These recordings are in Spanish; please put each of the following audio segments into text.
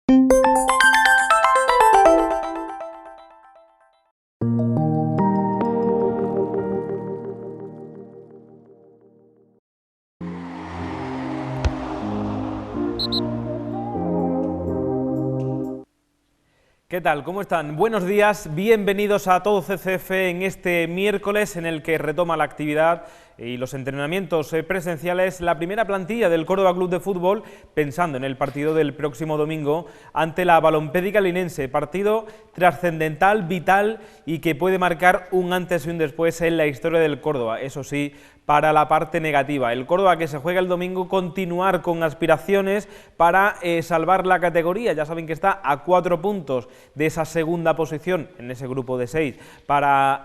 ¿Qué tal? ¿Cómo están? Buenos días, bienvenidos a Todo CCF en este miércoles en el que retoma la actividad y los entrenamientos presenciales la primera plantilla del Córdoba Club de Fútbol, pensando en el partido del próximo domingo ante la Balompédica Linense, partido trascendental, vital y que puede marcar un antes y un después en la historia del Córdoba, eso sí, para la parte negativa. El Córdoba, que se juega el domingo, continuar con aspiraciones para salvar la categoría. Ya saben que está a 4 puntos de esa segunda posición en ese grupo de 6 para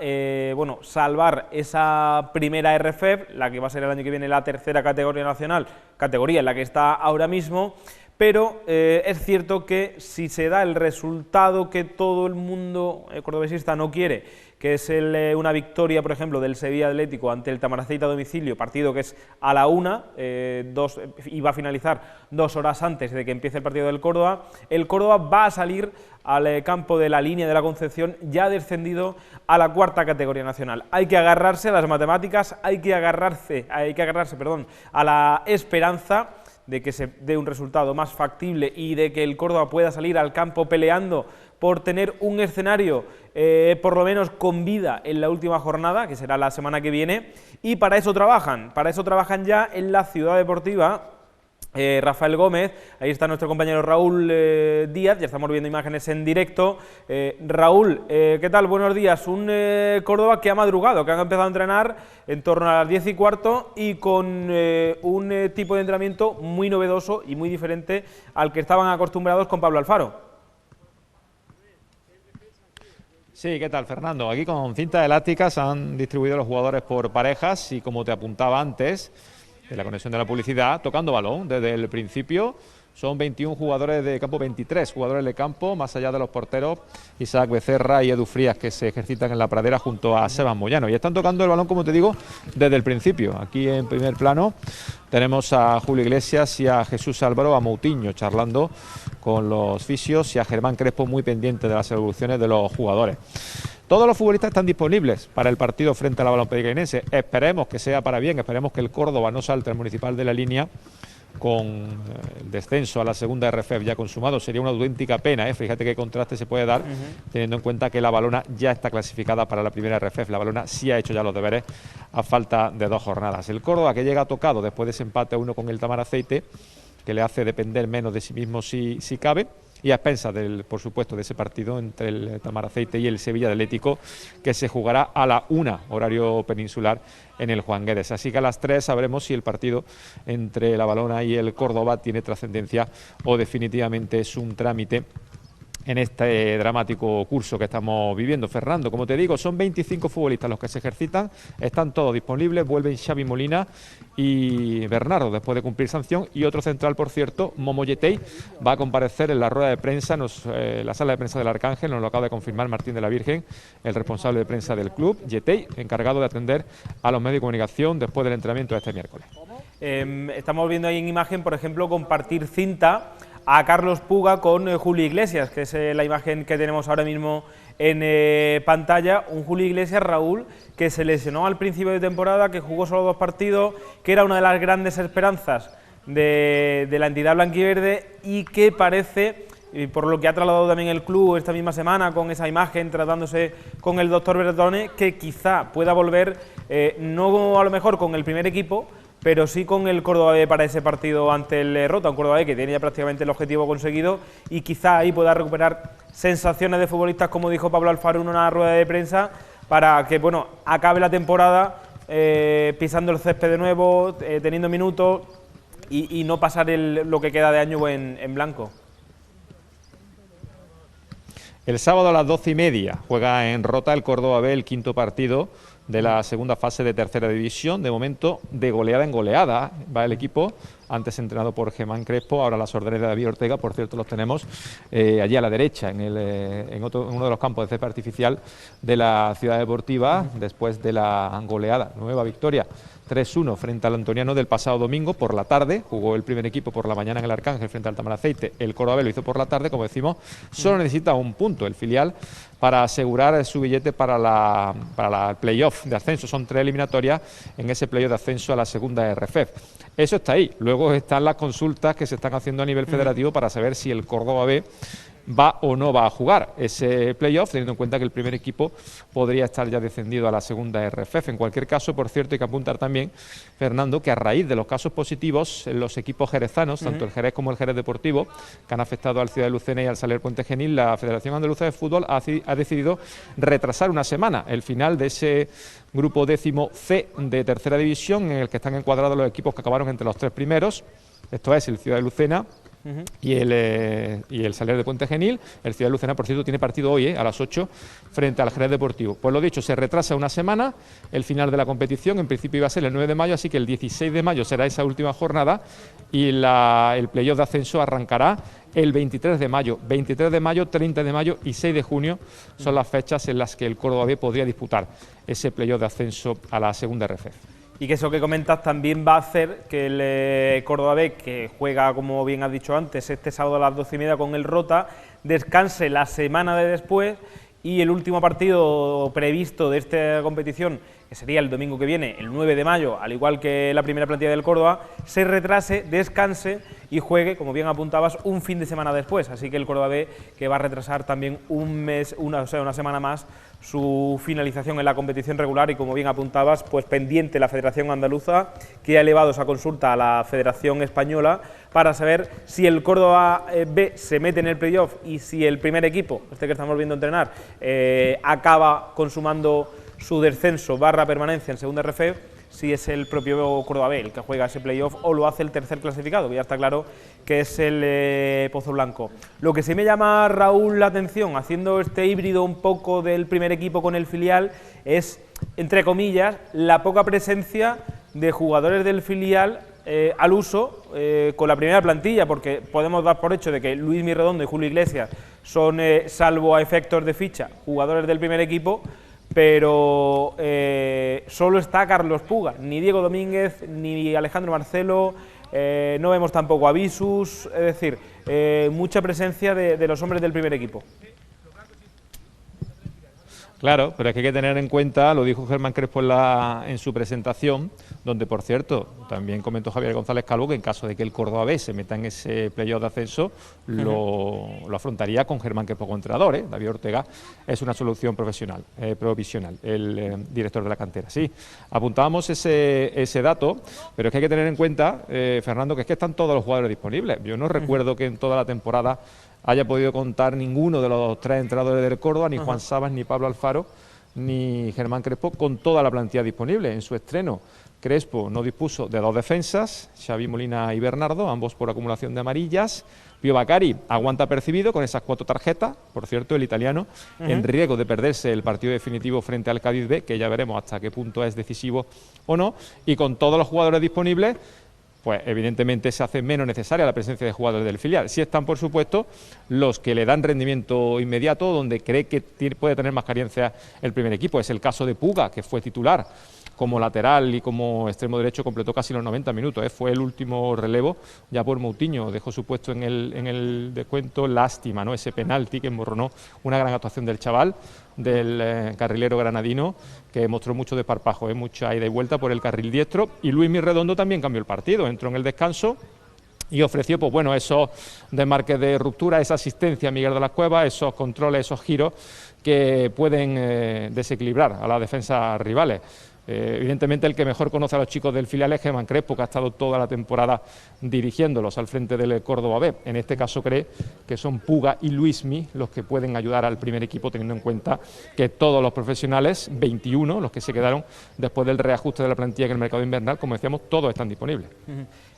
salvar esa primera RFEF, la que va a ser el año que viene la tercera categoría nacional, categoría en la que está ahora mismo. Pero es cierto que si se da el resultado que todo el mundo cordobesista no quiere, que es una victoria, por ejemplo, del Sevilla Atlético ante el Tamaraceite a domicilio, partido que es a la 1, y va a finalizar 2 horas antes de que empiece el partido del Córdoba, el Córdoba va a salir al campo de la Línea de la Concepción ya descendido a la cuarta categoría nacional. Hay que agarrarse a las matemáticas, hay que agarrarse a la esperanza de que se dé un resultado más factible y de que el Córdoba pueda salir al campo peleando por tener un escenario por lo menos con vida en la última jornada, que será la semana que viene, y para eso trabajan ya en la Ciudad Deportiva. Rafael Gómez, ahí está nuestro compañero Raúl Díaz, ya estamos viendo imágenes en directo. Raúl, ¿qué tal? Buenos días. Un Córdoba que ha madrugado, que han empezado a entrenar en torno a las 10:15 y con un tipo de entrenamiento muy novedoso y muy diferente al que estaban acostumbrados con Pablo Alfaro. Sí, ¿qué tal, Fernando? Aquí con cinta elástica se han distribuido los jugadores por parejas y, como te apuntaba antes, en la conexión de la publicidad, tocando balón desde el principio. Son 21 jugadores de campo, 23 jugadores de campo, más allá de los porteros Isaac Becerra y Edu Frías, que se ejercitan en la pradera junto a Sebas Moyano. Y están tocando el balón, como te digo, desde el principio. Aquí en primer plano tenemos a Julio Iglesias y a Jesús Álvaro, a Moutinho, charlando con los fisios, y a Germán Crespo, muy pendiente de las evoluciones de los jugadores. Todos los futbolistas están disponibles para el partido frente a la Balompédica Linense. Esperemos que sea para bien, esperemos que el Córdoba no salte al Municipal de la Línea con el descenso a la segunda RFEF ya consumado. Sería una auténtica pena, ¿eh? Fíjate qué contraste se puede dar, teniendo en cuenta que la Valona ya está clasificada para la primera RFEF. La Valona sí ha hecho ya los deberes a falta de 2 jornadas. El Córdoba, que llega tocado después de ese empate a 1 con el Tamaraceite, que le hace depender menos de sí mismo si cabe, y a expensas, por supuesto, de ese partido entre el Tamaraceite y el Sevilla Atlético, que se jugará a la 1, horario peninsular, en el Juan Guedes. Así que a las 3 sabremos si el partido entre la Valona y el Córdoba tiene trascendencia o definitivamente es un trámite en este dramático curso que estamos viviendo. Fernando, como te digo, son 25 futbolistas los que se ejercitan, están todos disponibles, vuelven Xavi Molina y Bernardo después de cumplir sanción, y otro central, por cierto, Momo Yetey, va a comparecer en la rueda de prensa, la sala de prensa del Arcángel, nos lo acaba de confirmar Martín de la Virgen, el responsable de prensa del club. Yetey, encargado de atender a los medios de comunicación después del entrenamiento de este miércoles. Estamos viendo ahí en imagen, por ejemplo, compartir cinta a Carlos Puga con Julio Iglesias, que es la imagen que tenemos ahora mismo en pantalla. Un Julio Iglesias, Raúl, que se lesionó al principio de temporada, que jugó solo 2 partidos, que era una de las grandes esperanzas de la entidad blanquiverde, y que parece, por lo que ha trasladado también el club esta misma semana con esa imagen tratándose con el doctor Bertone, que quizá pueda volver, no a lo mejor con el primer equipo, pero sí con el Córdoba B para ese partido ante el Rota, un Córdoba B que tiene ya prácticamente el objetivo conseguido, y quizá ahí pueda recuperar sensaciones de futbolistas, como dijo Pablo Alfaro en una rueda de prensa, para que acabe la temporada pisando el césped de nuevo, teniendo minutos y no pasar lo que queda de año en blanco. El sábado a las 12:30 juega en Rota el Córdoba B el 5º partido de la segunda fase de tercera división. De momento, de goleada en goleada va el equipo antes entrenado por Germán Crespo, ahora las órdenes de David Ortega. Por cierto, los tenemos allí a la derecha, en uno de los campos de césped artificial de la Ciudad Deportiva, después de la goleada, nueva victoria 3-1 frente al Antoniano del pasado domingo por la tarde. Jugó el primer equipo por la mañana en el Arcángel frente al Tamaraceite, el Córdoba B lo hizo por la tarde. Como decimos, solo necesita un punto el filial para asegurar su billete para el playoff de ascenso. Son 3 eliminatorias en ese playoff de ascenso a la segunda RFEF. Eso está ahí. Luego están las consultas que se están haciendo a nivel federativo para saber si el Córdoba B va o no va a jugar ese playoff, teniendo en cuenta que el primer equipo podría estar ya descendido a la segunda RFEF. En cualquier caso, por cierto, hay que apuntar también, Fernando, que a raíz de los casos positivos en los equipos jerezanos, tanto el Jerez como el Jerez Deportivo, que han afectado al Ciudad de Lucena y al Saler Puente Genil, la Federación Andaluza de Fútbol ha decidido retrasar una semana el final de ese grupo 10C de tercera división, en el que están encuadrados los equipos que acabaron entre los 3 primeros, esto es el Ciudad de Lucena y el Saler de Puente Genil. El Ciudad de Lucena, por cierto, tiene partido hoy a las 8 frente al Jerez Deportivo. Pues lo dicho, se retrasa una semana el final de la competición. En principio iba a ser el 9 de mayo, así que el 16 de mayo será esa última jornada y el playoff de ascenso arrancará el 23 de mayo. 23 de mayo, 30 de mayo y 6 de junio son las fechas en las que el Córdoba B podría disputar ese playoff de ascenso a la segunda RFEF. Y que eso que comentas también va a hacer que el Córdoba B, que juega, como bien has dicho antes, este sábado a las 12:30 con el Rota, descanse la semana de después y el último partido previsto de esta competición, que sería el domingo que viene, el 9 de mayo, al igual que la primera plantilla del Córdoba, se retrase, descanse y juegue, como bien apuntabas, un fin de semana después. Así que el Córdoba B, que va a retrasar también una semana más su finalización en la competición regular y, como bien apuntabas, pues pendiente la Federación Andaluza, que ha elevado esa consulta a la Federación Española para saber si el Córdoba B se mete en el playoff y si el primer equipo, este que estamos viendo entrenar, acaba consumando su descenso / permanencia en segunda RFEF, si es el propio Córdoba B el que juega ese playoff o lo hace el tercer clasificado, que ya está claro que es el Pozo Blanco. Lo que sí me llama, Raúl, la atención, haciendo este híbrido un poco del primer equipo con el filial, es, entre comillas, la poca presencia de jugadores del filial al uso con la primera plantilla, porque podemos dar por hecho de que Luismi Redondo y Julio Iglesias son, salvo a efectos de ficha, jugadores del primer equipo, pero solo está Carlos Puga, ni Diego Domínguez, ni Alejandro Marcelo, no vemos tampoco a Visus, es decir, mucha presencia de los hombres del primer equipo. Claro, pero es que hay que tener en cuenta, lo dijo Germán Crespo en su presentación, donde, por cierto, también comentó Javier González Calvo que en caso de que el Córdoba B se meta en ese playoff de ascenso, lo afrontaría con Germán Crespo como entrenador. David Ortega es una solución provisional, el director de la cantera. Sí, apuntábamos ese dato, pero es que hay que tener en cuenta, Fernando, que es que están todos los jugadores disponibles. Yo no recuerdo que en toda la temporada haya podido contar ninguno de los 3 entrenadores del Córdoba, ni Juan Sabas, ni Pablo Alfaro, ni Germán Crespo, con toda la plantilla disponible. En su estreno, Crespo no dispuso de 2 defensas, Xavi Molina y Bernardo, ambos por acumulación de amarillas. Pío Bacari aguanta percibido con esas 4 tarjetas, por cierto, el italiano, en riesgo de perderse el partido definitivo frente al Cádiz B, que ya veremos hasta qué punto es decisivo o no, y con todos los jugadores disponibles, pues evidentemente se hace menos necesaria la presencia de jugadores del filial. Sí están, por supuesto, los que le dan rendimiento inmediato, donde cree que puede tener más carencia el primer equipo. Es el caso de Puga, que fue titular como lateral y como extremo derecho, completó casi los 90 minutos. Fue el último relevo ya por Moutinho, dejó su puesto en el descuento. Lástima, ¿no?, ese penalti que emborronó una gran actuación del chaval, del carrilero granadino, que mostró mucho desparpajo, mucha ida y vuelta por el carril diestro. Y Luismi Redondo también cambió el partido, entró en el descanso y ofreció, pues bueno, esos desmarques de ruptura, esa asistencia a Miguel de las Cuevas, esos controles, esos giros que pueden desequilibrar a las defensas rivales. Evidentemente el que mejor conoce a los chicos del filial es Germán Crespo, que ha estado toda la temporada dirigiéndolos al frente del Córdoba B. En este caso cree que son Puga y Luismi los que pueden ayudar al primer equipo, teniendo en cuenta que todos los profesionales, 21, los que se quedaron después del reajuste de la plantilla en el mercado invernal, como decíamos, todos están disponibles.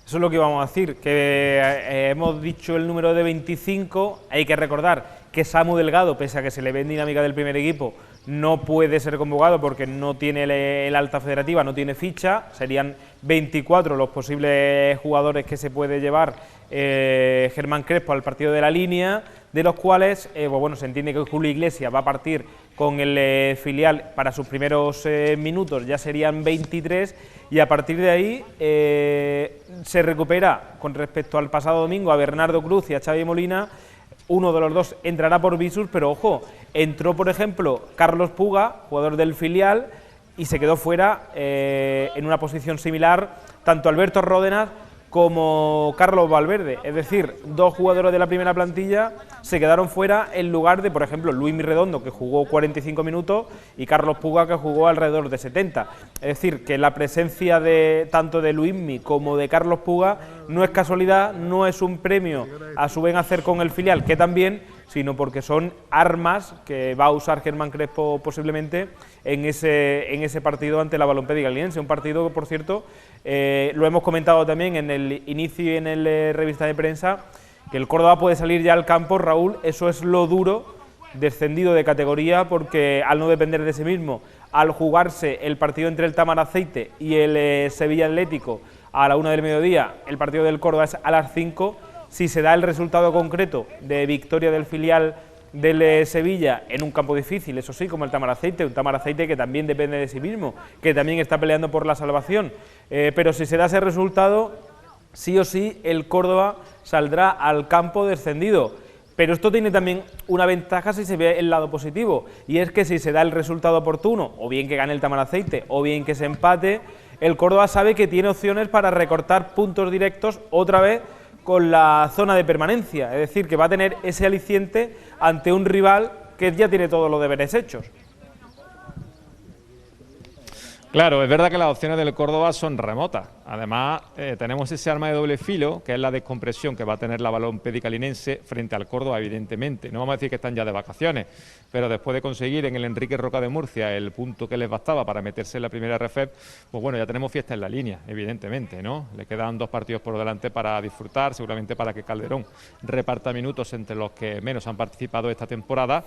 Eso es lo que íbamos a decir, que hemos dicho el número de 25, hay que recordar que Samu Delgado, pese a que se le ve en dinámica del primer equipo, no puede ser convocado porque no tiene el alta federativa, no tiene ficha, serían 24 los posibles jugadores que se puede llevar Germán Crespo al partido de la línea, de los cuales pues bueno, se entiende que Julio Iglesias va a partir con el filial para sus primeros minutos, ya serían 23, y a partir de ahí se recupera con respecto al pasado domingo a Bernardo Cruz y a Xavi Molina. Uno de los dos entrará por visus, pero ojo, entró por ejemplo Carlos Puga, jugador del filial, y se quedó fuera en una posición similar tanto Alberto Ródenas como Carlos Valverde, es decir, dos jugadores de la primera plantilla se quedaron fuera en lugar de, por ejemplo, Luismi Redondo, que jugó 45 minutos, y Carlos Puga, que jugó alrededor de 70. Es decir, que la presencia de tanto de Luismi como de Carlos Puga no es casualidad, no es un premio a su buen hacer con el filial, que también, sino porque son armas que va a usar Germán Crespo posiblemente en ese partido ante la Balompédica Linense, un partido que, por cierto, lo hemos comentado también en el inicio y en el revista de prensa, que el Córdoba puede salir ya al campo, Raúl, eso es lo duro, descendido de categoría, porque al no depender de sí mismo, al jugarse el partido entre el Tamaraceite y el Sevilla Atlético a la 1 del mediodía, el partido del Córdoba es a las 5, si se da el resultado concreto de victoria del filial del Sevilla en un campo difícil, eso sí, como el Tamaraceite, un Tamaraceite que también depende de sí mismo, que también está peleando por la salvación, pero si se da ese resultado, sí o sí el Córdoba saldrá al campo descendido. Pero esto tiene también una ventaja si se ve el lado positivo, y es que si se da el resultado oportuno, o bien que gane el Tamaraceite, o bien que se empate, el Córdoba sabe que tiene opciones para recortar puntos directos otra vez con la zona de permanencia, es decir, que va a tener ese aliciente ante un rival que ya tiene todos los deberes hechos. Claro, es verdad que las opciones del Córdoba son remotas. Además, tenemos ese arma de doble filo, que es la descompresión que va a tener la Balompédica Linense frente al Córdoba, evidentemente. No vamos a decir que están ya de vacaciones, pero después de conseguir en el Enrique Roca de Murcia el punto que les bastaba para meterse en la primera RFEP, pues bueno, ya tenemos fiesta en la línea, evidentemente, ¿no? Le quedan 2 partidos por delante para disfrutar, seguramente para que Calderón reparta minutos entre los que menos han participado esta temporada.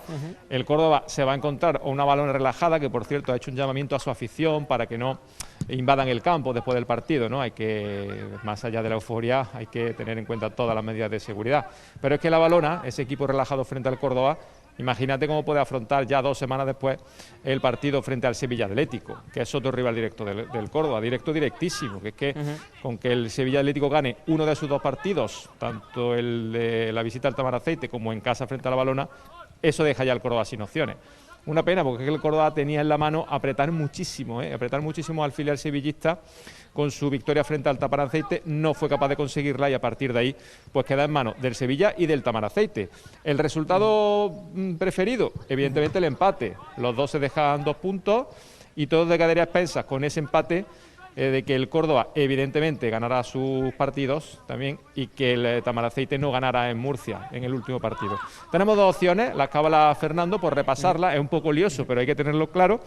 El Córdoba se va a encontrar una Balón relajada, que por cierto ha hecho un llamamiento a su afición para que no invadan el campo después del partido, ¿no? Hay que, más allá de la euforia, hay que tener en cuenta todas las medidas de seguridad. Pero es que la Balona, ese equipo relajado frente al Córdoba, imagínate cómo puede afrontar ya 2 semanas después el partido frente al Sevilla Atlético, que es otro rival directo del Córdoba, directísimo, que es que con que el Sevilla Atlético gane uno de sus 2 partidos, tanto el de la visita al Tamaraceite como en casa frente a la Balona, eso deja ya al Córdoba sin opciones. Una pena, porque es que el Córdoba tenía en la mano apretar muchísimo al filial sevillista. Con su victoria frente al Tamaraceite no fue capaz de conseguirla, y a partir de ahí pues queda en manos del Sevilla y del Tamaraceite. El resultado preferido, evidentemente el empate. Los dos se dejan 2 puntos y todos de quedaría a expensas con ese empate de que el Córdoba evidentemente ganará sus partidos también, y que el Tamaraceite no ganará en Murcia en el último partido. Tenemos 2 opciones, las que habla Fernando, por repasarlas, es un poco lioso, pero hay que tenerlo claro.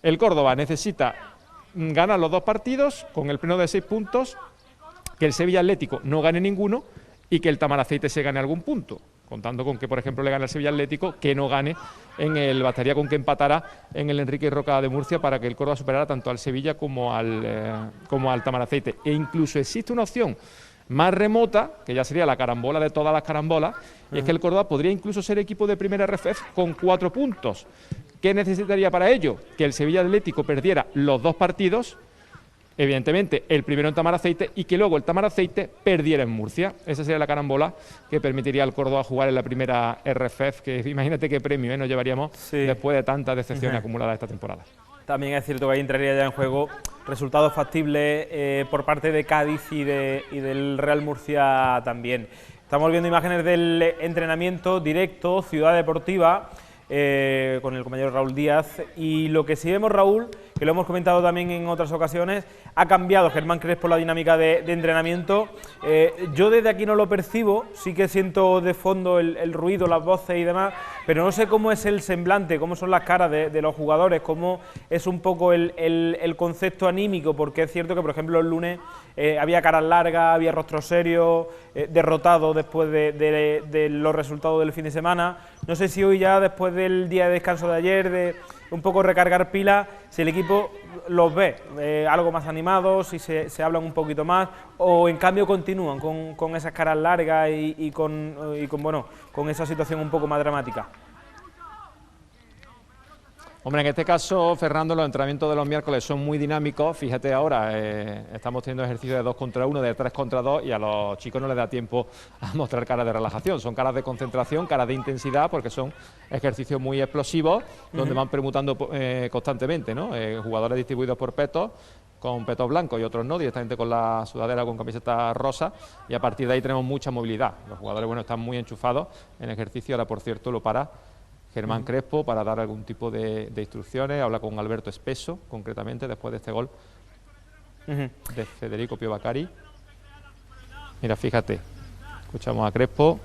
El Córdoba necesita ganar los 2 partidos con el pleno de 6 puntos, que el Sevilla Atlético no gane ninguno y que el Tamaraceite se gane algún punto, contando con que, por ejemplo, le gane al Sevilla Atlético, que no gane bastaría con que empatara en el Enrique Roca de Murcia para que el Córdoba superara tanto al Sevilla como al Tamaraceite. E incluso existe una opción más remota, que ya sería la carambola de todas las carambolas, y es que el Córdoba podría incluso ser equipo de primera RFEF con 4 puntos. ¿Qué necesitaría para ello? Que el Sevilla Atlético perdiera los 2 partidos, evidentemente el primero en Tamaraceite, y que luego el Tamaraceite perdiera en Murcia. Esa sería la carambola que permitiría al Córdoba jugar en la primera RFEF, que imagínate qué premio nos llevaríamos después de tantas decepciones acumuladas esta temporada. También es cierto que ahí entraría ya en juego resultados factibles por parte de Cádiz y del Real Murcia también. Estamos viendo imágenes del entrenamiento directo, Ciudad Deportiva, con el compañero Raúl Díaz, y lo que sí vemos, Raúl, que lo hemos comentado también en otras ocasiones, ha cambiado Germán Crespo la dinámica de entrenamiento. Yo desde aquí no lo percibo, sí que siento de fondo el ruido, las voces y demás, pero no sé cómo es el semblante, cómo son las caras de los jugadores, cómo es un poco el concepto anímico, porque es cierto que, por ejemplo, el lunes había caras largas, había rostros serios, derrotados después de los resultados del fin de semana. No sé si hoy ya, después del día de descanso de ayer, de un poco recargar pilas, si el equipo los ve algo más animados, si se hablan un poquito más, o en cambio continúan con esas caras largas y con esa situación un poco más dramática. Hombre, en este caso, Fernando, los entrenamientos de los miércoles son muy dinámicos. Fíjate ahora, estamos teniendo ejercicios de 2 contra 1, de 3 contra 2 y a los chicos no les da tiempo a mostrar caras de relajación. Son caras de concentración, caras de intensidad, porque son ejercicios muy explosivos, donde van permutando constantemente, ¿no? Jugadores distribuidos por petos, con petos blancos y otros no, directamente con la sudadera o con camiseta rosa, y a partir de ahí tenemos mucha movilidad. Los jugadores, bueno, están muy enchufados en ejercicio. Ahora, por cierto, lo para Germán Crespo para dar algún tipo de instrucciones, habla con Alberto Espeso, concretamente, después de este gol de Federico Pio Baccari. Mira, fíjate, escuchamos a Crespo,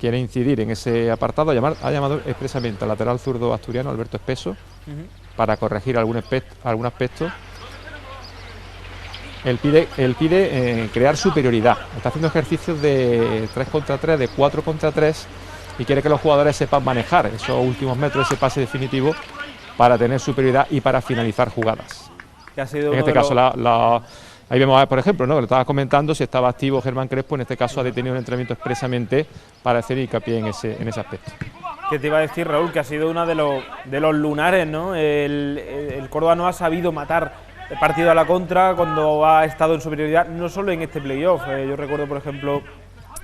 quiere incidir en ese apartado, ha llamado expresamente al lateral zurdo asturiano, Alberto Espeso, para corregir algún aspecto. Él pide crear superioridad, está haciendo ejercicios de 3 contra 3, de 4 contra 3, y quiere que los jugadores sepan manejar esos últimos metros, ese pase definitivo, para tener superioridad y para finalizar jugadas. En este caso, ahí vemos, por ejemplo, ¿no? Lo estabas comentando, si estaba activo Germán Crespo, en este caso ha detenido un entrenamiento expresamente para hacer hincapié en ese aspecto. ¿Qué te iba a decir, Raúl? Que ha sido uno de los lunares, ¿no? El Córdoba no ha sabido matar el partido a la contra cuando ha estado en superioridad, no solo en este playoff. Yo recuerdo, por ejemplo,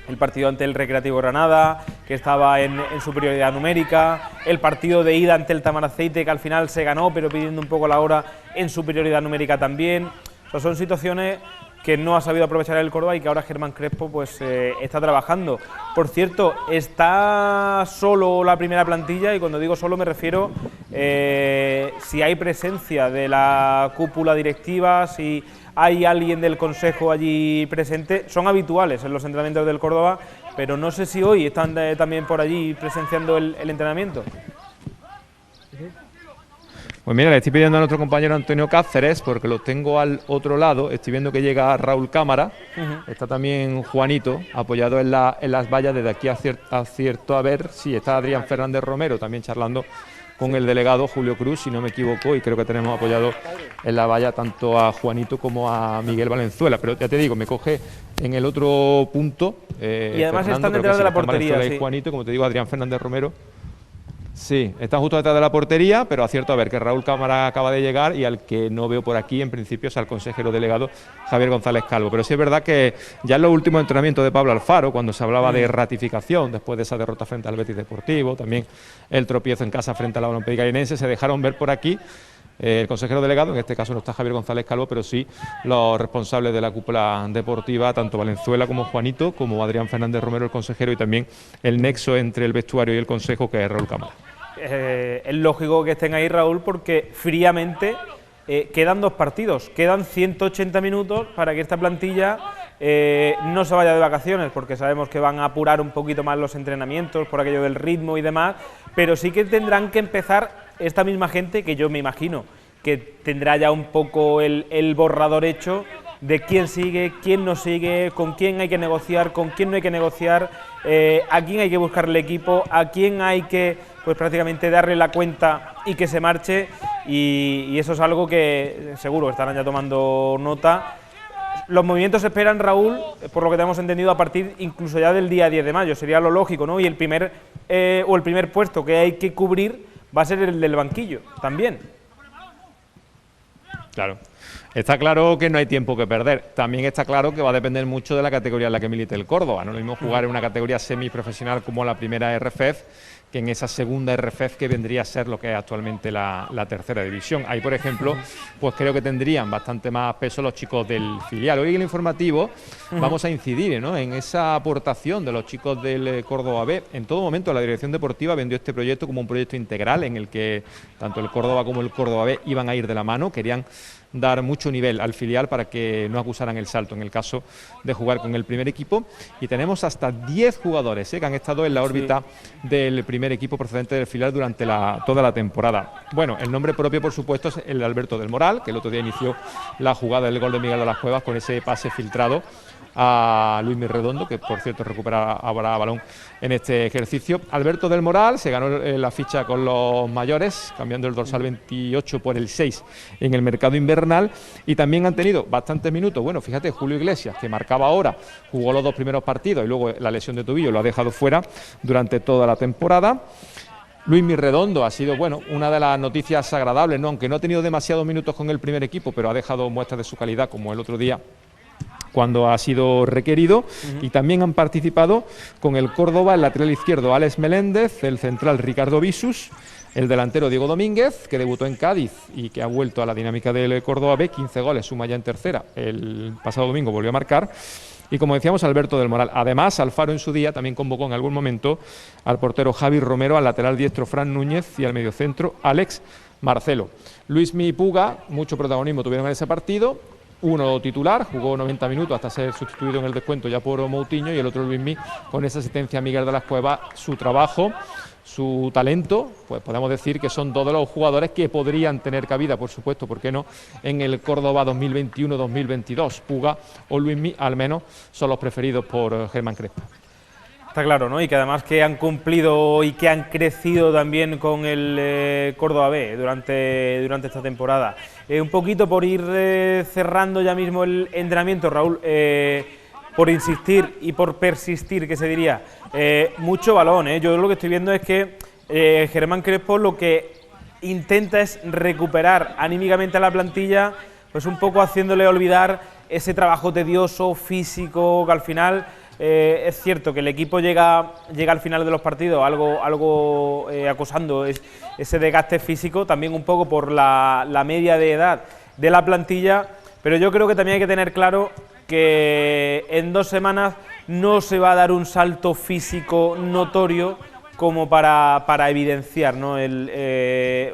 el partido ante el Recreativo Granada, que estaba en superioridad numérica, el partido de ida ante el Tamaraceite, que al final se ganó, pero pidiendo un poco la hora en superioridad numérica también. O sea, son situaciones que no ha sabido aprovechar el Córdoba y que ahora Germán Crespo pues está trabajando. Por cierto, está solo la primera plantilla, y cuando digo solo me refiero si hay presencia de la cúpula directiva, si hay alguien del Consejo allí presente. Son habituales en los entrenamientos del Córdoba, pero no sé si hoy están también por allí presenciando el entrenamiento. Pues mira, le estoy pidiendo a nuestro compañero Antonio Cáceres, porque lo tengo al otro lado. Estoy viendo que llega Raúl Cámara, está también Juanito, apoyado en las vallas. Desde aquí acierto a ver si está Adrián Fernández Romero, también charlando con el delegado Julio Cruz, si no me equivoco, y creo que tenemos apoyado en la valla tanto a Juanito como a Miguel Valenzuela. Pero ya te digo, me coge en el otro punto. Y además Fernando, están detrás de la portería. Sí. Y Juanito, como te digo, Adrián Fernández Romero. Sí, está justo detrás de la portería, pero acierto a ver que Raúl Cámara acaba de llegar, y al que no veo por aquí en principio es al consejero delegado Javier González Calvo. Pero sí es verdad que ya en los últimos entrenamientos de Pablo Alfaro, cuando se hablaba de ratificación después de esa derrota frente al Betis Deportivo, también el tropiezo en casa frente a la Olímpica Linense, se dejaron ver por aquí el consejero delegado. En este caso no está Javier González Calvo, pero sí los responsables de la cúpula deportiva, tanto Valenzuela como Juanito, como Adrián Fernández Romero, el consejero, y también el nexo entre el vestuario y el consejo, que es Raúl Cámara. Es lógico que estén ahí, Raúl, porque fríamente quedan 2 partidos, quedan 180 minutos para que esta plantilla no se vaya de vacaciones, porque sabemos que van a apurar un poquito más los entrenamientos por aquello del ritmo y demás, pero sí que tendrán que empezar esta misma gente, que yo me imagino que tendrá ya un poco el borrador hecho de quién sigue, quién no sigue, con quién hay que negociar, con quién no hay que negociar, a quién hay que buscarle equipo, a quién hay que pues prácticamente darle la cuenta y que se marche, y eso es algo que seguro estarán ya tomando nota. Los movimientos se esperan, Raúl, por lo que tenemos entendido, a partir incluso ya del día 10 de mayo, sería lo lógico, ¿no? Y el primer puesto que hay que cubrir va a ser el del banquillo, también. Claro. Está claro que no hay tiempo que perder. También está claro que va a depender mucho de la categoría en la que milite el Córdoba. No es lo mismo jugar en una categoría semiprofesional como la primera RFEF que en esa segunda RFEF, que vendría a ser lo que es actualmente la tercera división. Ahí, por ejemplo, pues creo que tendrían bastante más peso los chicos del filial. Hoy en el informativo vamos a incidir, ¿no?, en esa aportación de los chicos del Córdoba B. En todo momento la dirección deportiva vendió este proyecto como un proyecto integral en el que tanto el Córdoba como el Córdoba B iban a ir de la mano. Querían dar mucho nivel al filial para que no acusaran el salto en el caso de jugar con el primer equipo, y tenemos hasta 10 jugadores que han estado en la órbita del primer equipo procedente del filial durante toda la temporada. Bueno, el nombre propio, por supuesto, es el de Alberto del Moral, que el otro día inició la jugada del gol de Miguel de las Cuevas con ese pase filtrado a Luis Redondo, que por cierto recupera ahora balón en este ejercicio. Alberto del Moral se ganó la ficha con los mayores, cambiando el dorsal 28 por el 6 en el mercado invernal, y también han tenido bastantes minutos. Bueno, fíjate, Julio Iglesias, que marcaba ahora, jugó los 2 primeros partidos y luego la lesión de tobillo lo ha dejado fuera durante toda la temporada. Luis Redondo ha sido, bueno, una de las noticias agradables, ¿no? Aunque no ha tenido demasiados minutos con el primer equipo, pero ha dejado muestras de su calidad, como el otro día cuando ha sido requerido. Y también han participado con el Córdoba el lateral izquierdo Alex Meléndez, el central Ricardo Visus, el delantero Diego Domínguez, que debutó en Cádiz y que ha vuelto a la dinámica del Córdoba B, 15 goles, suma ya en tercera, el pasado domingo volvió a marcar. Y como decíamos, Alberto del Moral. Además, Alfaro en su día también convocó en algún momento al portero Javi Romero, al lateral diestro Fran Núñez y al mediocentro Alex Marcelo. Luismi y Puga, mucho protagonismo tuvieron en ese partido. Uno titular, jugó 90 minutos hasta ser sustituido en el descuento ya por Moutinho, y el otro Luismi con esa asistencia a Miguel de las Cuevas. Su trabajo, su talento, pues podemos decir que son 2 de los jugadores que podrían tener cabida, por supuesto, ¿por qué no?, en el Córdoba 2021-2022. Puga o Luismi, al menos, son los preferidos por Germán Crespo. Está claro, ¿no? Y que además que han cumplido y que han crecido también con el Córdoba B durante esta temporada. Un poquito por ir cerrando ya mismo el entrenamiento, Raúl, por insistir y por persistir, que se diría, mucho balón, ¿eh? Yo lo que estoy viendo es que Germán Crespo lo que intenta es recuperar anímicamente a la plantilla, pues un poco haciéndole olvidar ese trabajo tedioso, físico, que al final... es cierto que el equipo llega al final de los partidos algo acosando ese desgaste físico, también un poco por la media de edad de la plantilla, pero yo creo que también hay que tener claro que en 2 semanas no se va a dar un salto físico notorio como para evidenciar, ¿no?,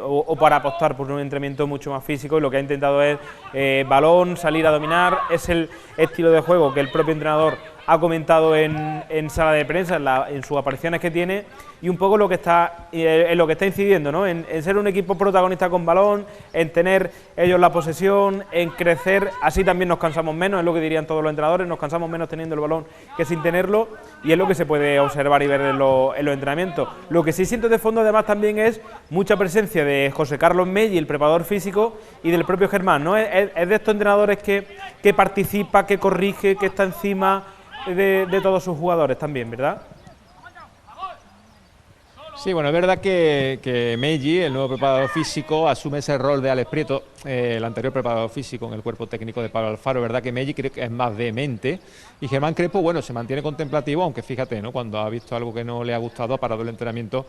o para apostar por un entrenamiento mucho más físico, y lo que ha intentado es balón, salir a dominar. Es el estilo de juego que el propio entrenador ha comentado en sala de prensa, en sus apariciones que tiene, y un poco en lo que está incidiendo, ¿no?, en ser un equipo protagonista con balón, en tener ellos la posesión, en crecer. Así también nos cansamos menos, es lo que dirían todos los entrenadores, nos cansamos menos teniendo el balón que sin tenerlo, y es lo que se puede observar y ver en los entrenamientos. Lo que sí siento de fondo además también es mucha presencia de José Carlos Melli, el preparador físico, y del propio Germán, ¿no? Es de estos entrenadores que participa, que corrige, que está encima de todos sus jugadores también, ¿verdad? Sí, bueno, es verdad que Melli, el nuevo preparador físico, asume ese rol de Alex Prieto, el anterior preparador físico en el cuerpo técnico de Pablo Alfaro. Es verdad que Melli creo que es más vehemente, y Germán Crespo, bueno, se mantiene contemplativo, aunque fíjate, ¿no?, cuando ha visto algo que no le ha gustado, ha parado el entrenamiento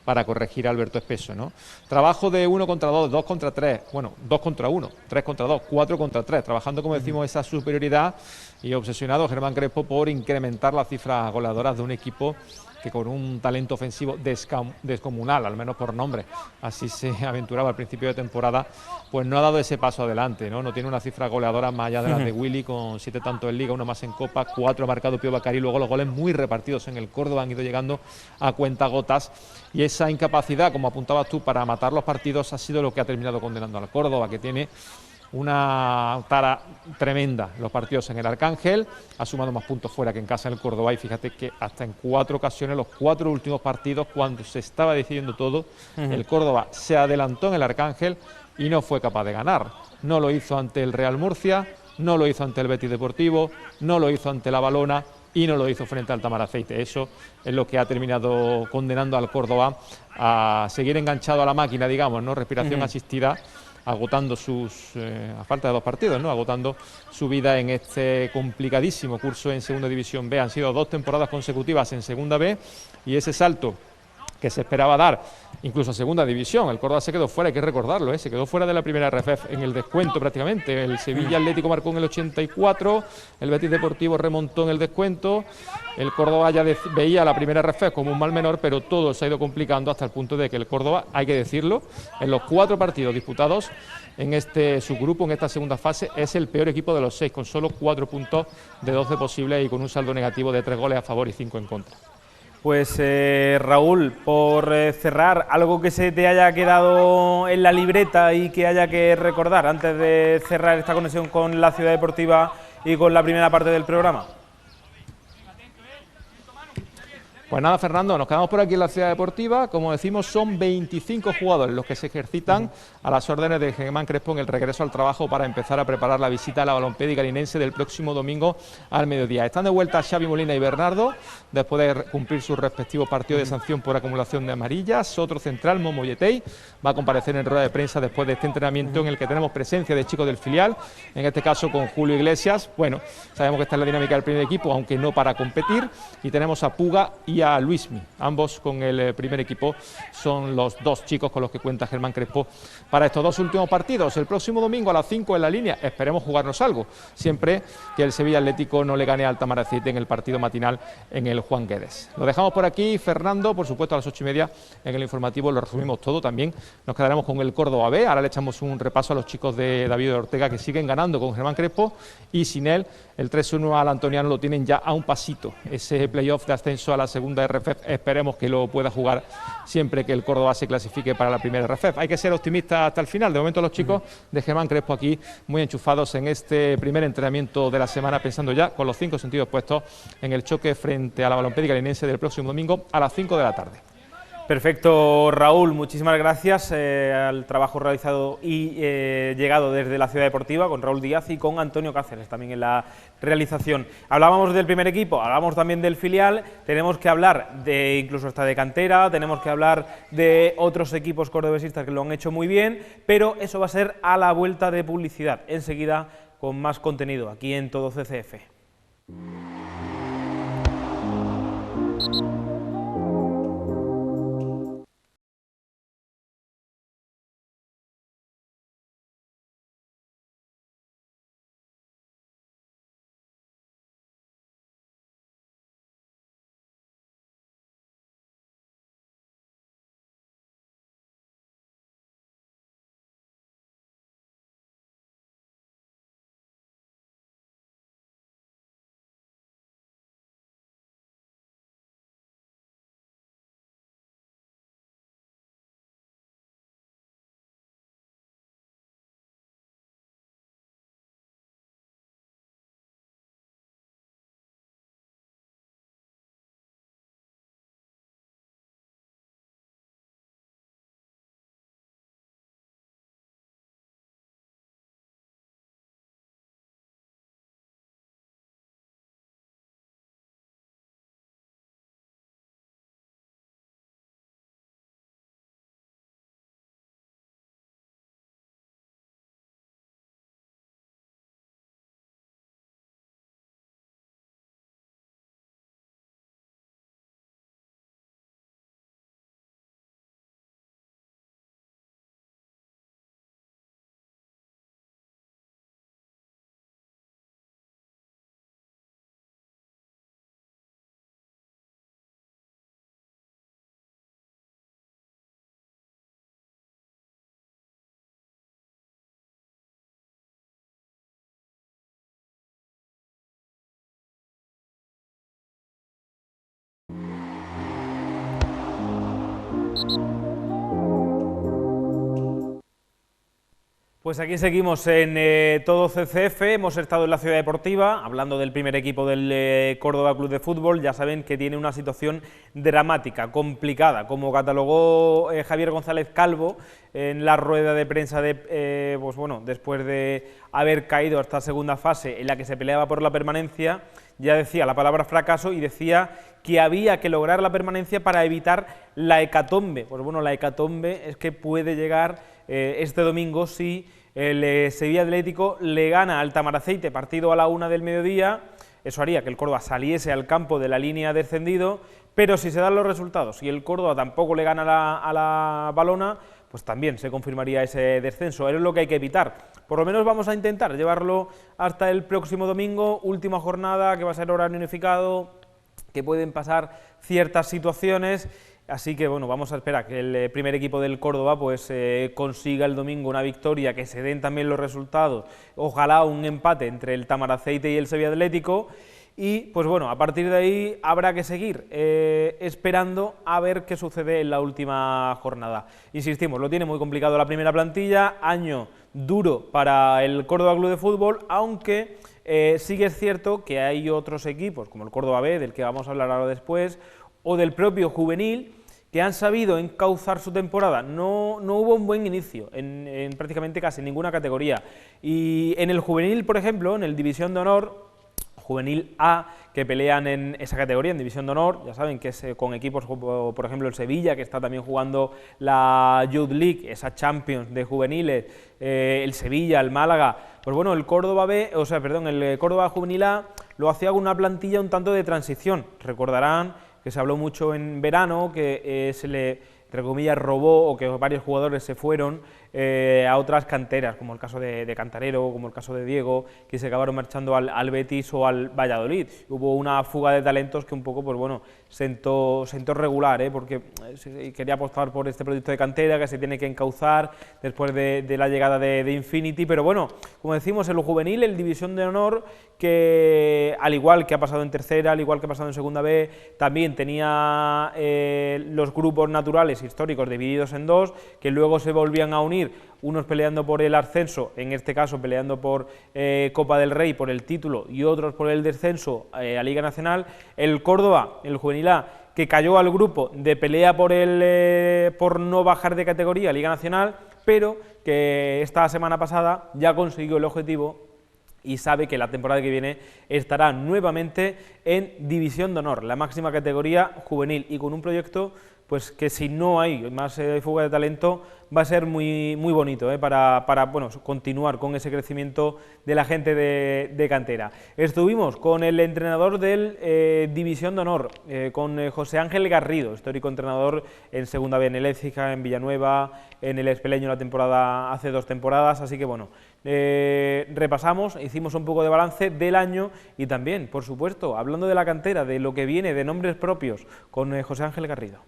para corregir a Alberto Espeso, ¿no? Trabajo de 1 contra 2, 2 contra 3, bueno, 2 contra 1, 3 contra 2, 4 contra 3, trabajando, como decimos, esa superioridad, y obsesionado Germán Crespo por incrementar las cifras goleadoras de un equipo que con un talento ofensivo descomunal, al menos por nombre, así se aventuraba al principio de temporada, pues no ha dado ese paso adelante, ¿no? No tiene una cifra goleadora más allá de las de Willy, con 7 tantos en Liga, 1 más en Copa, 4 ha marcado Pío Bacari, luego los goles muy repartidos en el Córdoba han ido llegando a cuentagotas, y esa incapacidad, como apuntabas tú, para matar los partidos ha sido lo que ha terminado condenando al Córdoba, que tiene una tara tremenda los partidos en el Arcángel, ha sumado más puntos fuera que en casa en el Córdoba, y fíjate que hasta en 4 ocasiones, los 4 últimos partidos, cuando se estaba decidiendo todo, el Córdoba se adelantó en el Arcángel y no fue capaz de ganar. No lo hizo ante el Real Murcia, no lo hizo ante el Betis Deportivo, no lo hizo ante la Valona y no lo hizo frente al Tamaraceite. Eso es lo que ha terminado condenando al Córdoba a seguir enganchado a la máquina, digamos, ¿no?, respiración asistida, agotando a falta de 2 partidos, ¿no?, agotando su vida en este complicadísimo curso en Segunda División B. Han sido 2 temporadas consecutivas en Segunda B, y ese salto que se esperaba dar incluso a Segunda División, el Córdoba se quedó fuera, hay que recordarlo, se quedó fuera de la primera RFF en el descuento prácticamente. El Sevilla Atlético marcó en el 84, el Betis Deportivo remontó en el descuento, el Córdoba ya veía la primera RFF como un mal menor, pero todo se ha ido complicando hasta el punto de que el Córdoba, hay que decirlo, en los 4 partidos disputados en este subgrupo, en esta segunda fase, es el peor equipo de los 6, con solo 4 puntos de 12 posibles y con un saldo negativo de 3 goles a favor y 5 en contra. Pues Raúl, por cerrar, algo que se te haya quedado en la libreta y que haya que recordar antes de cerrar esta conexión con la Ciudad Deportiva y con la primera parte del programa. Pues nada, Fernando, nos quedamos por aquí en la Ciudad Deportiva. Como decimos, son 25 jugadores los que se ejercitan a las órdenes de Germán Crespo en el regreso al trabajo para empezar a preparar la visita a la Balompédica Linense del próximo domingo al mediodía. Están de vuelta Xavi Molina y Bernardo, después de cumplir sus respectivos partidos de sanción por acumulación de amarillas. Otro central, Momo Yetey, va a comparecer en rueda de prensa después de este entrenamiento en el que tenemos presencia de chicos del filial, en este caso con Julio Iglesias. Bueno, sabemos que esta es la dinámica del primer equipo, aunque no para competir, y tenemos a Puga y a Luismi, ambos con el primer equipo. Son los dos chicos con los que cuenta Germán Crespo para estos dos últimos partidos. El próximo domingo a las 5 en La Línea, esperemos jugarnos algo, siempre que el Sevilla Atlético no le gane al Tamaracete en el partido matinal en el Juan Guedes. Lo dejamos por aquí, Fernando, por supuesto a las 8:30 en el informativo lo resumimos todo. También nos quedaremos con el Córdoba B, ahora le echamos un repaso a los chicos de David Ortega, que siguen ganando con Germán Crespo, y sin él el 3-1 al Antoniano lo tienen ya a un pasito. Ese playoff de ascenso a la segunda RFEF, esperemos que lo pueda jugar siempre que el Córdoba se clasifique para la primera RFEF. Hay que ser optimistas hasta el final. De momento los chicos de Germán Crespo aquí muy enchufados en este primer entrenamiento de la semana, pensando ya con los 5 sentidos puestos en el choque frente a la Balompédica Linense del próximo domingo a las 5 de la tarde. Perfecto, Raúl, muchísimas gracias al trabajo realizado y llegado desde la Ciudad Deportiva con Raúl Díaz y con Antonio Cáceres también en la realización. Hablábamos del primer equipo, hablábamos también del filial, tenemos que hablar de incluso hasta de cantera, tenemos que hablar de otros equipos cordobesistas que lo han hecho muy bien, pero eso va a ser a la vuelta de publicidad, enseguida con más contenido aquí en Todo CCF. Pues aquí seguimos en Todo CCF, hemos estado en la Ciudad Deportiva hablando del primer equipo del Córdoba Club de Fútbol. Ya saben que tiene una situación dramática, complicada, como catalogó Javier González Calvo en la rueda de prensa pues bueno, después de haber caído a esta segunda fase en la que se peleaba por la permanencia. Ya decía la palabra fracaso y decía que había que lograr la permanencia para evitar la hecatombe. Pues bueno, la hecatombe es que puede llegar este domingo si el Sevilla Atlético le gana al Tamaracete, partido a la 1 del mediodía. Eso haría que el Córdoba saliese al campo de la línea descendido, pero si se dan los resultados y el Córdoba tampoco le gana a la Balona, pues también se confirmaría ese descenso. Es lo que hay que evitar. Por lo menos vamos a intentar llevarlo hasta el próximo domingo, última jornada, que va a ser horario unificado, que pueden pasar ciertas situaciones. Así que bueno, vamos a esperar que el primer equipo del Córdoba pues consiga el domingo una victoria, que se den también los resultados, ojalá un empate entre el Tamaracete y el Sevilla Atlético, y pues bueno, a partir de ahí habrá que seguir esperando a ver qué sucede en la última jornada. Insistimos, lo tiene muy complicado la primera plantilla, año duro para el Córdoba Club de Fútbol, aunque sí que es cierto que hay otros equipos, como el Córdoba B, del que vamos a hablar ahora después, o del propio juvenil, que han sabido encauzar su temporada. No hubo un buen inicio en prácticamente casi ninguna categoría. Y en el juvenil, por ejemplo, en el División de Honor, Juvenil A, que pelean en esa categoría, en División de Honor, ya saben que es con equipos como, por ejemplo, el Sevilla, que está también jugando la Youth League, esa Champions de juveniles, el Sevilla, el Málaga. Pues bueno, el Córdoba B, el Córdoba Juvenil A lo hacía con una plantilla un tanto de transición. Recordarán que se habló mucho en verano, que se le, entre comillas, robó, o que varios jugadores se fueron a otras canteras, como el caso de Cantarero, como el caso de Diego, que se acabaron marchando al Betis o al Valladolid. Hubo una fuga de talentos que un poco, pues bueno, sentó regular, porque se quería apostar por este proyecto de cantera que se tiene que encauzar después de la llegada de Infinity, pero bueno, como decimos, en lo juvenil, el División de Honor, que al igual que ha pasado en tercera, al igual que ha pasado en segunda B, también tenía los grupos naturales históricos divididos en dos, que luego se volvían a unir, unos peleando por el ascenso, en este caso peleando por Copa del Rey, por el título, y otros por el descenso a Liga Nacional. El Córdoba, el Juvenil A, que cayó al grupo de pelea por no bajar de categoría a Liga Nacional, pero que esta semana pasada ya consiguió el objetivo y sabe que la temporada que viene estará nuevamente en División de Honor, la máxima categoría juvenil, y con un proyecto pues que si no hay más fuga de talento va a ser muy bonito para bueno, continuar con ese crecimiento de la gente de cantera. Estuvimos con el entrenador del División de Honor, con José Ángel Garrido, histórico entrenador en segunda B en el Écija, en Villanueva, en el Espeleño hace 2 temporadas, así que bueno, repasamos, hicimos un poco de balance del año y también, por supuesto, hablando de la cantera, de lo que viene, de nombres propios, con José Ángel Garrido.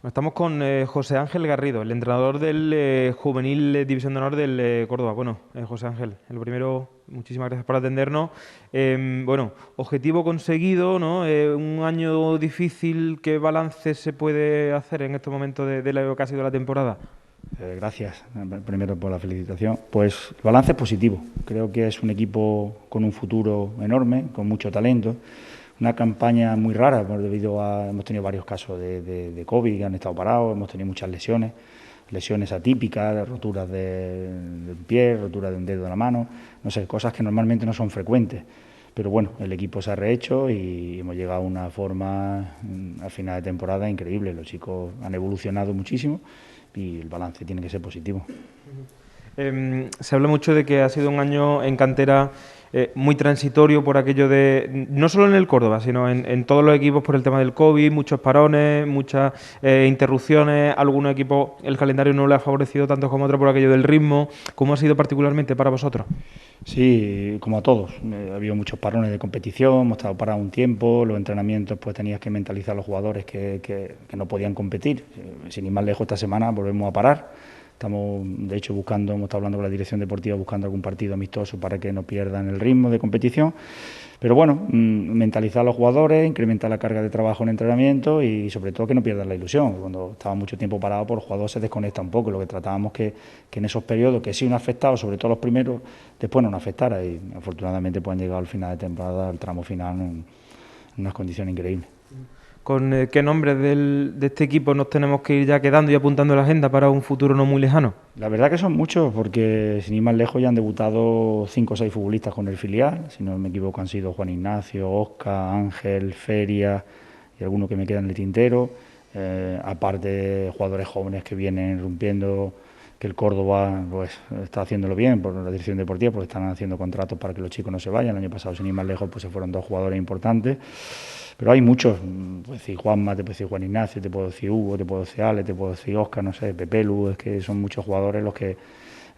Estamos con José Ángel Garrido, el entrenador del Juvenil División de Honor del Córdoba. Bueno, José Ángel, lo primero, muchísimas gracias por atendernos. Bueno, objetivo conseguido, ¿no? Un año difícil. ¿Qué balance se puede hacer en estos momentos de lo que ha sido la temporada? Gracias, primero por la felicitación. Pues el balance es positivo. Creo que es un equipo con un futuro enorme, con mucho talento. Una campaña muy rara, hemos tenido varios casos de COVID que han estado parados, hemos tenido muchas lesiones atípicas, roturas del pie, roturas de un dedo de la mano, no sé, cosas que normalmente no son frecuentes. Pero bueno, el equipo se ha rehecho y hemos llegado a una forma al final de temporada increíble. Los chicos han evolucionado muchísimo y el balance tiene que ser positivo. Se habla mucho de que ha sido un año en cantera muy transitorio por aquello de, no solo en el Córdoba, sino en todos los equipos por el tema del COVID, muchos parones, muchas interrupciones, algunos equipos el calendario no le ha favorecido tanto como otros por aquello del ritmo. ¿Cómo ha sido particularmente para vosotros? Sí, como a todos, ha habido muchos parones de competición, hemos estado parados un tiempo, los entrenamientos pues tenías que mentalizar a los jugadores que no podían competir. Sin ir más lejos, esta semana volvemos a parar. Estamos, de hecho, hemos estado hablando con la dirección deportiva, buscando algún partido amistoso para que no pierdan el ritmo de competición. Pero bueno, mentalizar a los jugadores, incrementar la carga de trabajo en entrenamiento y sobre todo que no pierdan la ilusión. Cuando estaba mucho tiempo parado, pues el jugador se desconecta un poco. Lo que tratábamos que en esos periodos, que sí nos ha afectado, sobre todo los primeros, después no nos afectara y afortunadamente pues han llegado al final de temporada, al tramo final, en unas condiciones increíbles. ¿Con qué nombres de este equipo nos tenemos que ir ya quedando y apuntando en la agenda para un futuro no muy lejano? La verdad que son muchos, porque sin ir más lejos ya han debutado 5 o 6 futbolistas con el filial. Si no me equivoco han sido Juan Ignacio, Oscar, Ángel, Feria y algunos que me quedan en el tintero. Aparte jugadores jóvenes que vienen rompiendo, que el Córdoba pues está haciéndolo bien por la dirección deportiva, porque están haciendo contratos para que los chicos no se vayan. El año pasado, sin ir más lejos, pues se fueron 2 jugadores importantes. Pero hay muchos, puedo decir Juanma, te puedo decir Juan Ignacio, te puedo decir Hugo, te puedo decir Ale, te puedo decir Oscar, no sé, Pepelu, es que son muchos jugadores los que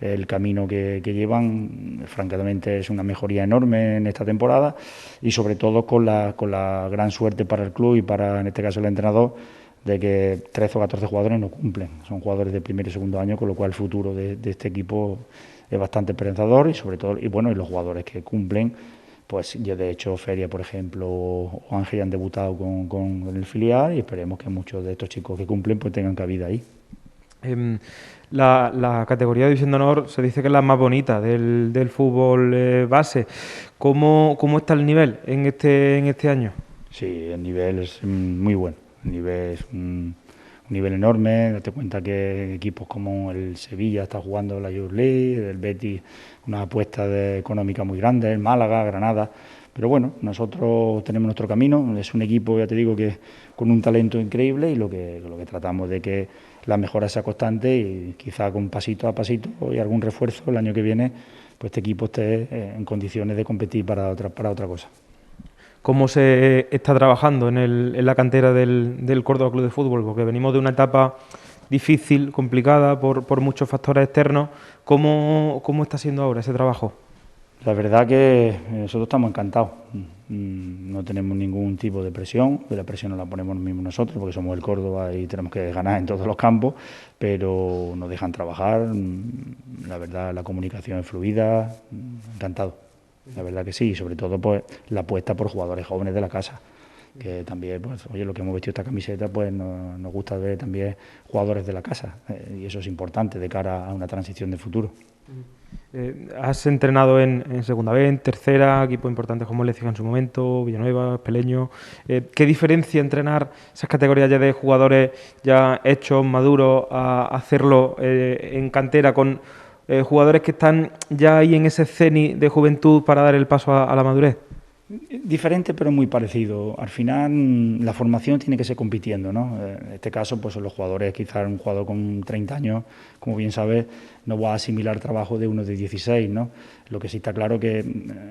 el camino que llevan, francamente, es una mejoría enorme en esta temporada y sobre todo con la gran suerte para el club y para, en este caso, el entrenador, de que 13 o 14 jugadores no cumplen. Son jugadores de primer y segundo año, con lo cual el futuro de este equipo es bastante esperanzador y sobre todo, y bueno, y los jugadores que cumplen, Pues yo de hecho Feria, por ejemplo, o Ángel han debutado con el filial y esperemos que muchos de estos chicos que cumplen pues tengan cabida ahí. La categoría de División de Honor se dice que es la más bonita del fútbol base. ¿Cómo está el nivel en este año? Sí, el nivel es muy bueno. El nivel es un nivel enorme. Date cuenta que equipos como el Sevilla está jugando la Youth League, el Betis una apuesta económica muy grande, el Málaga, Granada. Pero bueno, nosotros tenemos nuestro camino. Es un equipo, ya te digo, que con un talento increíble y lo que tratamos de que la mejora sea constante y quizá con pasito a pasito y algún refuerzo el año que viene, pues este equipo esté en condiciones de competir para otra cosa. ¿Cómo se está trabajando en la cantera del Córdoba Club de Fútbol? Porque venimos de una etapa difícil, complicada por muchos factores externos. ¿Cómo está siendo ahora ese trabajo? La verdad que nosotros estamos encantados. No tenemos ningún tipo de presión, que la presión no la ponemos mismos nosotros porque somos el Córdoba y tenemos que ganar en todos los campos, pero nos dejan trabajar. La verdad, la comunicación es fluida, encantado. La verdad que sí, y sobre todo pues la apuesta por jugadores jóvenes de la casa, que también, pues, oye, lo que hemos vestido esta camiseta, pues nos gusta ver también jugadores de la casa, y eso es importante de cara a una transición de futuro. Has entrenado en segunda B, en tercera, equipos importantes como Lecija en su momento, Villanueva, Peleño. ¿Qué diferencia entrenar esas categorías ya de jugadores ya hechos, maduros, a hacerlo en cantera con jugadores que están ya ahí en ese cenit de juventud para dar el paso a la madurez? Diferente pero muy parecido. Al final la formación tiene que ser compitiendo, ¿no? En este caso pues los jugadores, quizás un jugador con 30 años, como bien sabes, no va a asimilar trabajo de uno de 16, ¿no? Lo que sí está claro que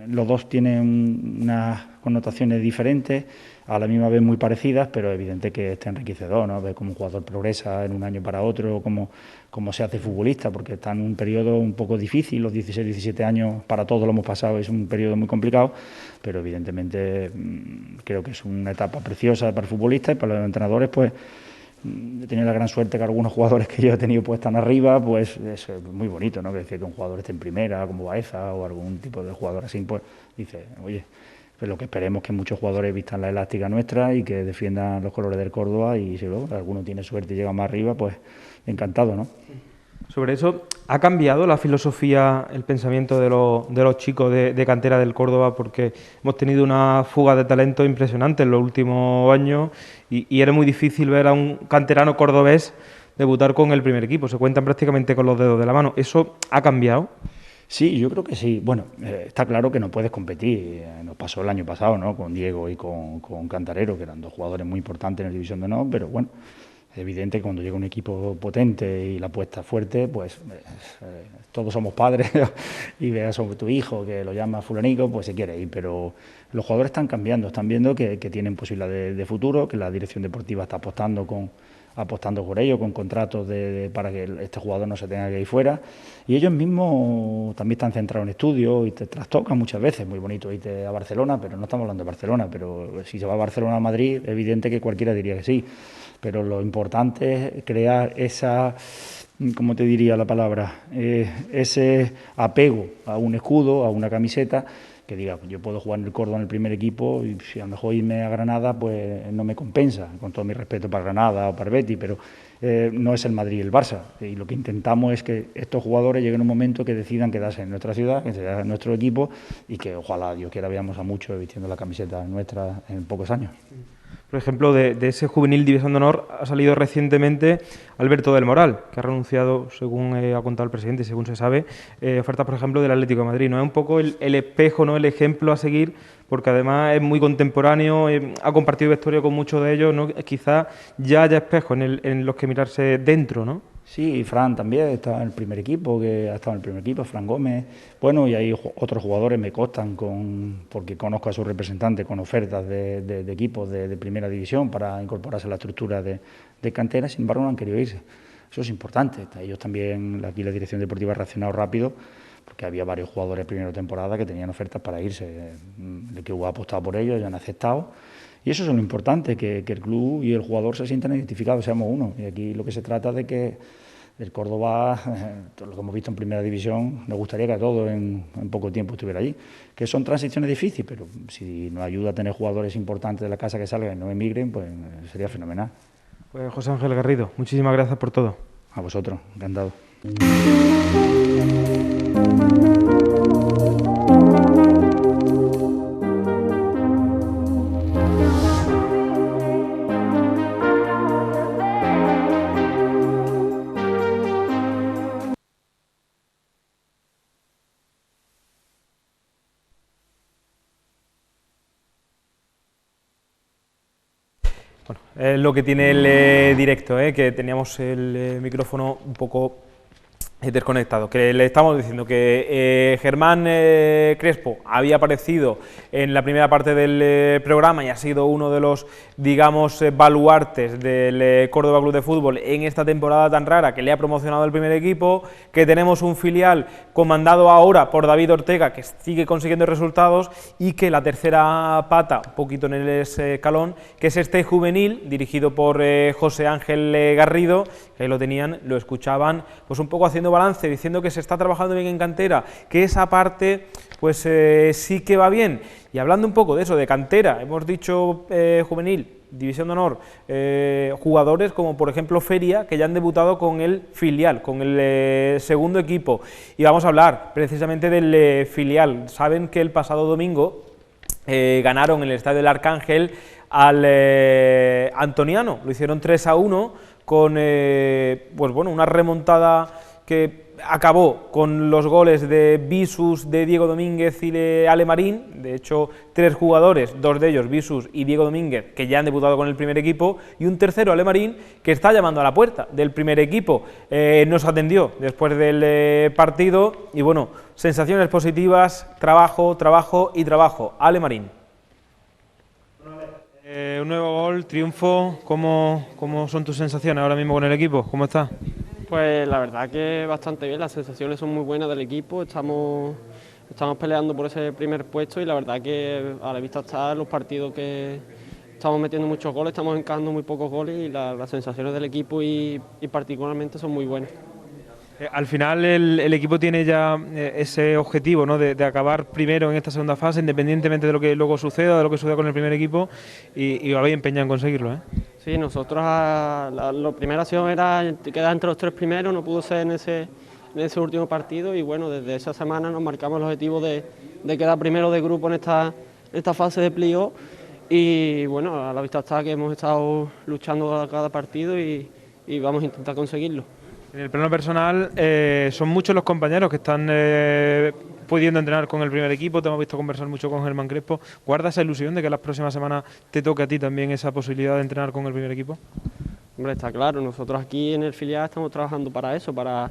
los dos tienen unas connotaciones diferentes, a la misma vez muy parecidas, pero evidente que es enriquecedor, ¿no? Ver cómo un jugador progresa en un año para otro, cómo se hace futbolista, porque está en un periodo un poco difícil, los 16, 17 años para todos lo hemos pasado, es un periodo muy complicado, pero evidentemente creo que es una etapa preciosa para el futbolista y para los entrenadores, pues he tenido la gran suerte que algunos jugadores que yo he tenido pues están arriba, pues es muy bonito, ¿no? Que decir que un jugador esté en primera, como Baeza o algún tipo de jugador así, pues dice, oye, pues lo que esperemos es que muchos jugadores vistan la elástica nuestra y que defiendan los colores del Córdoba, y si luego alguno tiene suerte y llega más arriba, pues encantado, ¿no? Sobre eso, ¿ha cambiado la filosofía, el pensamiento de los chicos de cantera del Córdoba? Porque hemos tenido una fuga de talento impresionante en los últimos años y era muy difícil ver a un canterano cordobés debutar con el primer equipo. Se cuentan prácticamente con los dedos de la mano. ¿Eso ha cambiado? Sí, yo creo que sí. Bueno, está claro que no puedes competir. Nos pasó el año pasado, ¿no? Con Diego y con Cantarero, que eran dos jugadores muy importantes en la División de Honor, pero bueno, es evidente que cuando llega un equipo potente y la apuesta fuerte, pues todos somos padres y veas a tu hijo que lo llama fulanico, pues se quiere ir, pero los jugadores están cambiando, están viendo que tienen posibilidades de futuro, que la dirección deportiva está apostando por ello, con contratos para que este jugador no se tenga que ir fuera, y ellos mismos también están centrados en estudios y te trastocan muchas veces. Muy bonito irte a Barcelona, pero no estamos hablando de Barcelona, pero si se va a Barcelona o a Madrid, evidente que cualquiera diría que sí, pero lo importante es crear esa, ¿cómo te diría la palabra? Ese apego a un escudo, a una camiseta, que diga, yo puedo jugar en el Córdoba en el primer equipo y si a lo mejor irme a Granada pues no me compensa, con todo mi respeto para Granada o para Betis, pero no es el Madrid y el Barça, y lo que intentamos es que estos jugadores lleguen a un momento que decidan quedarse en nuestra ciudad, que sea en nuestro equipo, y que ojalá Dios quiera veamos a muchos vistiendo la camiseta nuestra en pocos años. Por ejemplo, de ese juvenil División de Honor ha salido recientemente Alberto del Moral, que ha renunciado, según ha contado el presidente y según se sabe, ofertas, por ejemplo, del Atlético de Madrid. ¿No es un poco el espejo, no el ejemplo a seguir? Porque además es muy contemporáneo, ha compartido vestuario con muchos de ellos, ¿no? Quizás ya haya espejos en los que mirarse dentro, ¿no? Sí, Fran también está en el primer equipo, que ha estado en el primer equipo, Fran Gómez. Bueno, y hay otros jugadores me constan, porque conozco a sus representantes, con ofertas de equipos de primera división para incorporarse a la estructura de cantera, sin embargo no han querido irse. Eso es importante. Ellos también, aquí la dirección deportiva ha reaccionado rápido, porque había varios jugadores de primera temporada que tenían ofertas para irse. El que hubo apostado por ellos, ya han aceptado. Y eso es lo importante, que el club y el jugador se sientan identificados, seamos uno. Y aquí lo que se trata de que El Córdoba, todo lo que hemos visto en Primera División, nos gustaría que a todos en poco tiempo estuviera allí. Que son transiciones difíciles, pero si nos ayuda a tener jugadores importantes de la casa que salgan y no emigren, pues sería fenomenal. Pues José Ángel Garrido, muchísimas gracias por todo. A vosotros, encantado. Bueno, es lo que tiene el directo, que teníamos el micrófono un poco desconectado, que le estamos diciendo que Germán Crespo había aparecido en la primera parte del programa y ha sido uno de los, digamos, baluartes del Córdoba Club de Fútbol en esta temporada tan rara que le ha promocionado el primer equipo, que tenemos un filial comandado ahora por David Ortega que sigue consiguiendo resultados y que la tercera pata, un poquito en el escalón, que es este juvenil dirigido por José Ángel Garrido, que ahí lo tenían, lo escuchaban, pues un poco haciendo balance, diciendo que se está trabajando bien en cantera, que esa parte pues sí que va bien. Y hablando un poco de eso, de cantera, hemos dicho juvenil, división de honor, jugadores como por ejemplo Feria, que ya han debutado con el filial, con el segundo equipo. Y vamos a hablar precisamente del filial. Saben que el pasado domingo ganaron en el Estadio del Arcángel al Antoniano, lo hicieron 3-1 con pues bueno, una remontada que acabó con los goles de Visus, de Diego Domínguez y de Ale Marín. De hecho, 3 jugadores, 2 de ellos, Visus y Diego Domínguez, que ya han debutado con el primer equipo, y un tercero, Ale Marín, que está llamando a la puerta del primer equipo. Nos atendió después del partido y bueno, sensaciones positivas, trabajo, trabajo y trabajo. Ale Marín. Un nuevo gol, triunfo. ¿Cómo son tus sensaciones ahora mismo con el equipo? ¿Cómo estás? Pues la verdad que bastante bien, las sensaciones son muy buenas del equipo, estamos peleando por ese primer puesto y la verdad que a la vista está los partidos que estamos metiendo muchos goles, estamos encajando muy pocos goles y las sensaciones del equipo y particularmente son muy buenas. Al final el equipo tiene ya ese objetivo, ¿no?, de acabar primero en esta segunda fase, independientemente de lo que luego suceda, de lo que suceda con el primer equipo, y habéis empeñado en conseguirlo, ¿eh? Sí, nosotros la primera acción era quedar entre los 3 primeros, no pudo ser en ese último partido y bueno, desde esa semana nos marcamos el objetivo de quedar primero de grupo en esta fase de playoff y bueno, a la vista está que hemos estado luchando a cada partido y vamos a intentar conseguirlo. En el plano personal, son muchos los compañeros que están pudiendo entrenar con el primer equipo, te hemos visto conversar mucho con Germán Crespo. ¿Guarda esa ilusión de que las próximas semanas te toque a ti también esa posibilidad de entrenar con el primer equipo? Hombre, está claro, nosotros aquí en el filial estamos trabajando para eso, para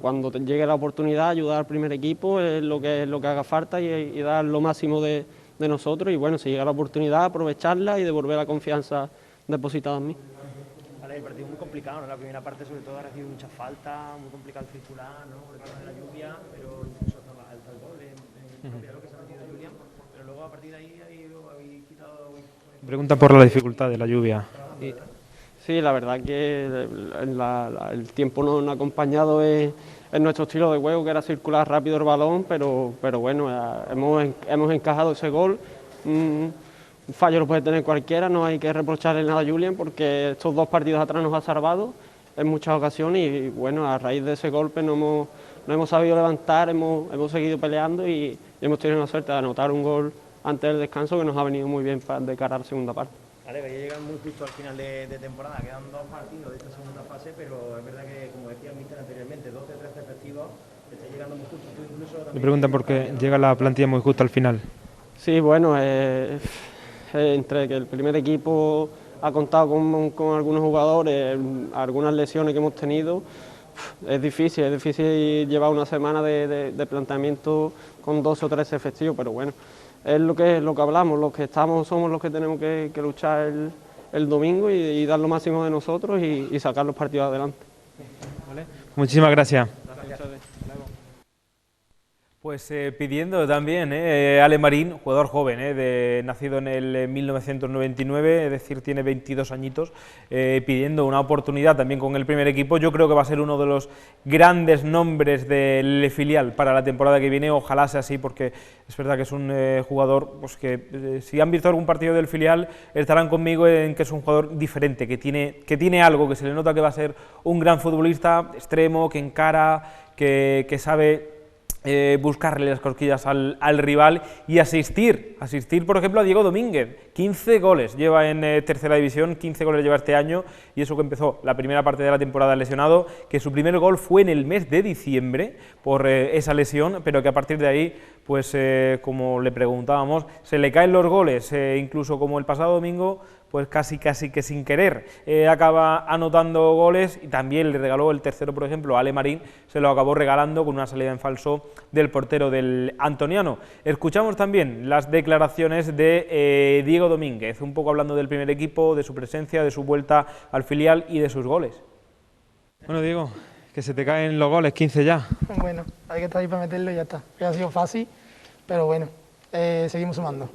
cuando llegue la oportunidad ayudar al primer equipo, lo que haga falta y dar lo máximo de nosotros y bueno, si llega la oportunidad aprovecharla y devolver la confianza depositada en mí. El partido es muy complicado, ¿no? La primera parte sobre todo ha recibido mucha falta, muy complicado el circular, ¿no?, por el tema de la lluvia, pero incluso hasta el gol en lo que se ha metido Julián, pero luego a partir de ahí habéis quitado... Pregunta por la dificultad de la lluvia. Sí, la verdad que el tiempo no ha acompañado en nuestro estilo de juego, que era circular rápido el balón, pero bueno, hemos encajado ese gol. Un fallo lo puede tener cualquiera, no hay que reprocharle nada a Julián porque estos 2 partidos atrás nos ha salvado en muchas ocasiones y bueno, a raíz de ese golpe no hemos sabido levantar, hemos seguido peleando y hemos tenido la suerte de anotar un gol antes del descanso que nos ha venido muy bien de cara a la segunda parte. Vale, que ya llegan muy justo al final de temporada, quedan 2 partidos de esta segunda fase, pero es verdad que, como decía el míster anteriormente, 12 o 13 efectivos, está llegando muy justo. Tú incluso también... Me preguntan por qué llega la plantilla muy justa al final. Sí, bueno, entre que el primer equipo ha contado con algunos jugadores, algunas lesiones que hemos tenido, es difícil llevar una semana de planteamiento con 12 o 13 efectivos, pero bueno, es lo que hablamos, los que estamos somos los que tenemos que luchar el domingo y dar lo máximo de nosotros y sacar los partidos adelante. ¿Vale? Muchísimas gracias. Pues pidiendo también, Ale Marín, jugador joven, nacido en el 1999, es decir, tiene 22 añitos, pidiendo una oportunidad también con el primer equipo. Yo creo que va a ser uno de los grandes nombres del filial para la temporada que viene, ojalá sea así, porque es verdad que es un jugador pues que si han visto algún partido del filial estarán conmigo en que es un jugador diferente, que tiene algo, que se le nota que va a ser un gran futbolista, extremo, que encara, que sabe buscarle las cosquillas al rival y asistir, por ejemplo, a Diego Domínguez. 15 goles lleva en tercera división, 15 goles lleva este año, y eso que empezó la primera parte de la temporada lesionado, que su primer gol fue en el mes de diciembre por esa lesión, pero que a partir de ahí, pues como le preguntábamos, se le caen los goles, incluso como el pasado domingo, pues casi que sin querer acaba anotando goles, y también le regaló el tercero, por ejemplo, a Ale Marín, se lo acabó regalando con una salida en falso del portero del Antoniano. Escuchamos también las declaraciones de Diego Domínguez, un poco hablando del primer equipo, de su presencia, de su vuelta al filial y de sus goles. Bueno, Diego, que se te caen los goles, 15 ya. Bueno, hay que estar ahí para meterlo y ya está. Ha sido fácil, pero bueno, seguimos sumando.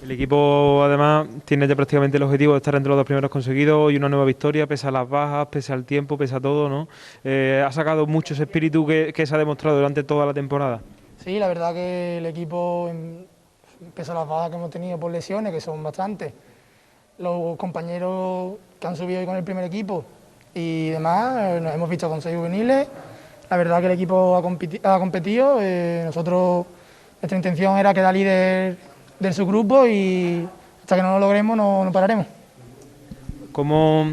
El equipo además tiene ya prácticamente el objetivo de estar entre los dos primeros conseguidos y una nueva victoria, pese a las bajas, pese al tiempo, pese a todo, ¿no? Ha sacado mucho ese espíritu que se ha demostrado durante toda la temporada. Sí, la verdad que el equipo, pese a las bajas que hemos tenido por lesiones, que son bastantes, los compañeros que han subido hoy con el primer equipo y demás, nos hemos visto con 6 juveniles. La verdad que el equipo ha competido, nosotros, nuestra intención era quedar líder del subgrupo y hasta que no lo logremos no pararemos. ¿Cómo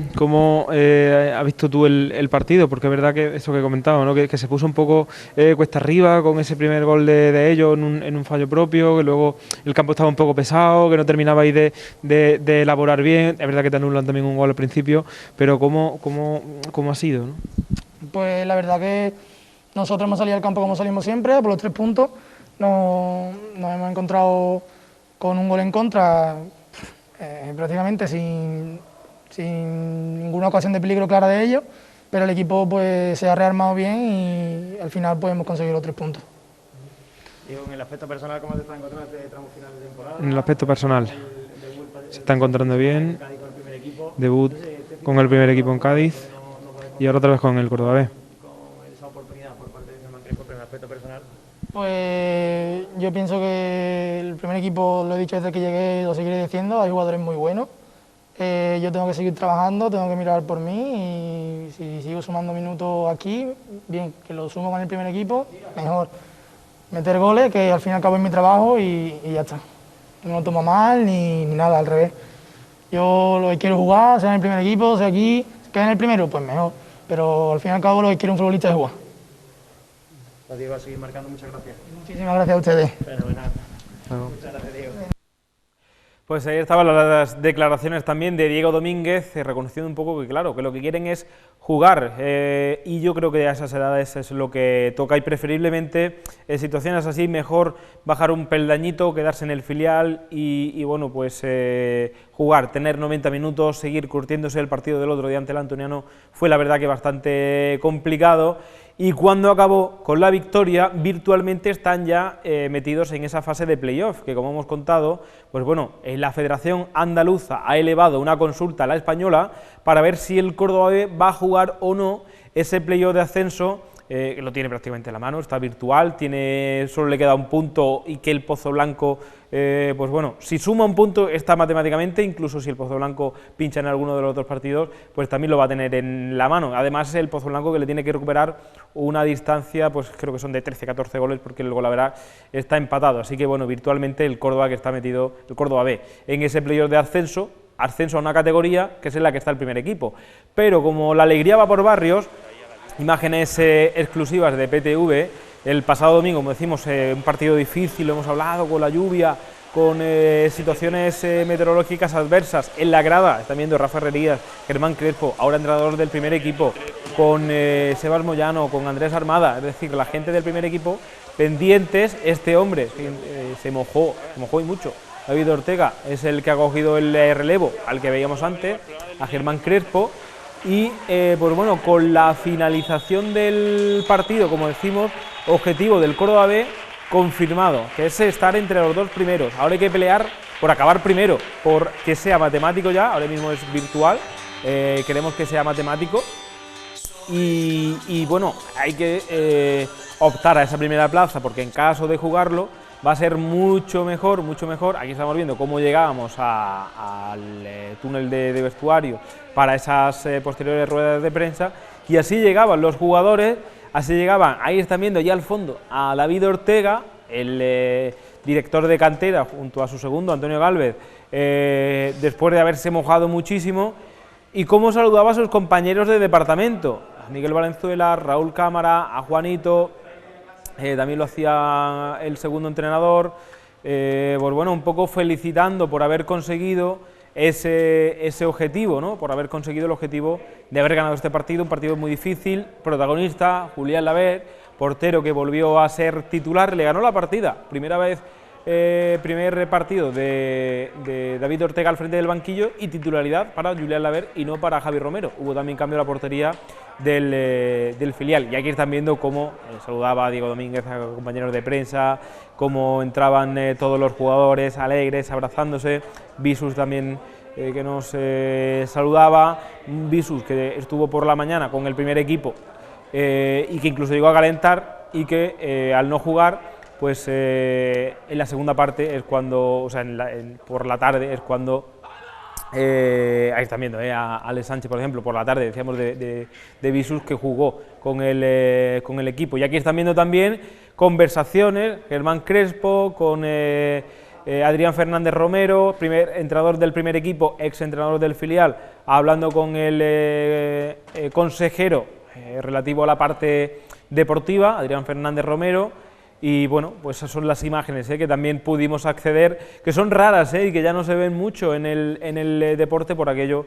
has visto tú el partido? Porque es verdad que eso que comentaba, ¿no? que se puso un poco cuesta arriba con ese primer gol de ellos en un fallo propio, que luego el campo estaba un poco pesado, que no terminabais de elaborar bien. Es verdad que te anulan también un gol al principio, pero ¿cómo ha sido, ¿no? Pues la verdad que nosotros hemos salido al campo como salimos siempre, por los 3 puntos. Nos hemos encontrado con un gol en contra, prácticamente sin ninguna ocasión de peligro clara de ellos, pero el equipo pues se ha rearmado bien y al final pues hemos conseguido los 3 puntos. Digo, en el aspecto personal, ¿cómo te estás encontrando este tramo final de temporada? En el aspecto personal, se está encontrando bien, debut con el primer equipo en Cádiz y ahora otra vez con el Córdoba B. Con esa oportunidad por parte de Germán Crespo, pero en el aspecto personal. Pues yo pienso que el primer equipo, lo he dicho desde que llegué, lo seguiré diciendo, hay jugadores muy buenos. Yo tengo que seguir trabajando, tengo que mirar por mí y si sigo sumando minutos aquí, bien, que lo sumo con el primer equipo, mejor. Meter goles, que al fin y al cabo es mi trabajo y ya está. No lo tomo mal ni nada, al revés. Yo lo que quiero jugar, sea en el primer equipo, sea aquí, queda en el primero, pues mejor. Pero al fin y al cabo lo que quiero un futbolista es jugar. Diego, va a seguir marcando, muchas gracias. Muchísimas gracias a ustedes. Fenomenal. Muchas gracias, Diego. Pues ahí estaban las declaraciones también de Diego Domínguez, reconociendo un poco que claro, que lo que quieren es jugar, y yo creo que a esas edades es lo que toca, y preferiblemente en situaciones así mejor bajar un peldañito, quedarse en el filial y bueno, pues jugar, tener 90 minutos, seguir curtiéndose. El partido del otro día ante el Antoniano fue la verdad que bastante complicado, y cuando acabó con la victoria, virtualmente están ya metidos en esa fase de playoff, que como hemos contado, pues bueno, la Federación Andaluza ha elevado una consulta a la española para ver si el Córdoba B va a jugar o no ese playoff de ascenso, que lo tiene prácticamente en la mano, está virtual, solo le queda un punto, y que el Pozo Blanco, pues bueno, si suma un punto está matemáticamente, incluso si el Pozo Blanco pincha en alguno de los otros partidos, pues también lo va a tener en la mano. Además es el Pozo Blanco que le tiene que recuperar una distancia, pues creo que son de 13-14 goles, porque el Golaveras está empatado, así que bueno, virtualmente el Córdoba, que está metido, el Córdoba B, en ese playoff de ascenso a una categoría que es en la que está el primer equipo. Pero como la alegría va por barrios, imágenes exclusivas de PTV, el pasado domingo, como decimos, un partido difícil, lo hemos hablado, con la lluvia, con situaciones meteorológicas adversas en la grada, están viendo Rafa Herrerías, Germán Crespo, ahora entrenador del primer equipo, con Sebas Moyano, con Andrés Armada, es decir, la gente del primer equipo pendientes. Este hombre se mojó y mucho. David Ortega es el que ha cogido el relevo al que veíamos antes, a Germán Crespo, y pues bueno, con la finalización del partido, como decimos, objetivo del Córdoba B, confirmado, que es estar entre los 2 primeros. Ahora hay que pelear por acabar primero, por que sea matemático ya, ahora mismo es virtual, queremos que sea matemático. Y bueno, hay que optar a esa primera plaza, porque en caso de jugarlo va a ser mucho mejor. Aquí estamos viendo cómo llegábamos al túnel de vestuario para esas posteriores ruedas de prensa, y así llegaban los jugadores, ahí están viendo ya al fondo a David Ortega, el director de cantera, junto a su segundo, Antonio Gálvez, después de haberse mojado muchísimo, y cómo saludaba a sus compañeros de departamento, a Miguel Valenzuela, Raúl Cámara, a Juanito, también lo hacía el segundo entrenador, pues bueno, un poco felicitando por haber conseguido ese objetivo, ¿no? Por haber conseguido el objetivo de haber ganado este partido, un partido muy difícil. Protagonista, Julián Laver, portero que volvió a ser titular, le ganó la partida, primera vez, primer partido de David Ortega al frente del banquillo, y titularidad para Julián Laver y no para Javi Romero. Hubo también cambio de la portería del filial, y aquí están viendo cómo saludaba a Diego Domínguez, a compañeros de prensa, cómo entraban todos los jugadores alegres, abrazándose. Visus también, que nos saludaba, Visus que estuvo por la mañana con el primer equipo, y que incluso llegó a calentar, y que al no jugar, pues en la segunda parte es cuando, o sea, por la tarde es cuando, ahí están viendo a Alex Sánchez, por ejemplo, por la tarde decíamos de Visus, que jugó con el equipo. Y aquí están viendo también conversaciones, Germán Crespo con Adrián Fernández Romero, entrenador del primer equipo, ex entrenador del filial, hablando con el consejero relativo a la parte deportiva, Adrián Fernández Romero. Y bueno, pues esas son las imágenes que también pudimos acceder, que son raras y que ya no se ven mucho en el deporte, por aquello,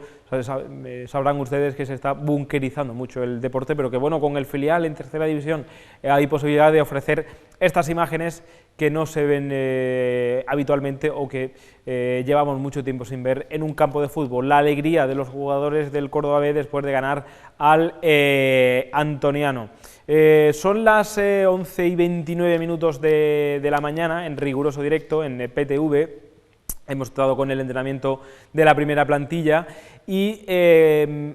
sabrán ustedes que se está bunkerizando mucho el deporte, pero que bueno, con el filial en tercera división hay posibilidad de ofrecer estas imágenes que no se ven habitualmente, o que llevamos mucho tiempo sin ver en un campo de fútbol. La alegría de los jugadores del Córdoba B después de ganar al Antoniano. Son las 11:29 de la mañana, en riguroso directo, en PTV. Hemos estado con el entrenamiento de la primera plantilla y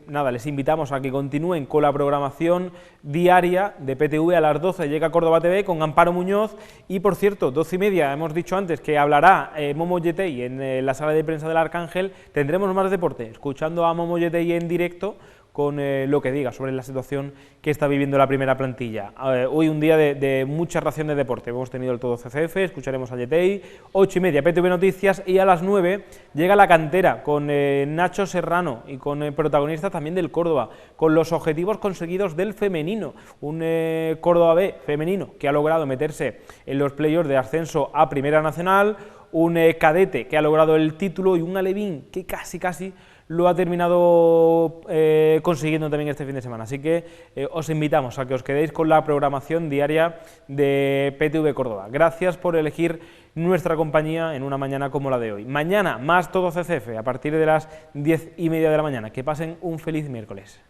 nada, les invitamos a que continúen con la programación diaria de PTV. A las 12 llega Córdoba TV con Amparo Muñoz, y por cierto, 12:30, hemos dicho antes que hablará Momo Yetey en la sala de prensa del Arcángel. Tendremos más deporte, escuchando a Momo Yetey en directo, con lo que diga sobre la situación que está viviendo la primera plantilla. Hoy un día de mucha ración de deporte. Hemos tenido el Todo CCF, escucharemos a Yetey, 8:30 PTV Noticias, y a las 9 llega La Cantera con Nacho Serrano y con protagonistas también del Córdoba, con los objetivos conseguidos del femenino, un Córdoba B femenino que ha logrado meterse en los playoffs de ascenso a Primera Nacional, un cadete que ha logrado el título, y un alevín que casi lo ha terminado consiguiendo también este fin de semana. Así que os invitamos a que os quedéis con la programación diaria de PTV Córdoba. Gracias por elegir nuestra compañía en una mañana como la de hoy. Mañana más Todo CCF a partir de las 10:30 de la mañana. Que pasen un feliz miércoles.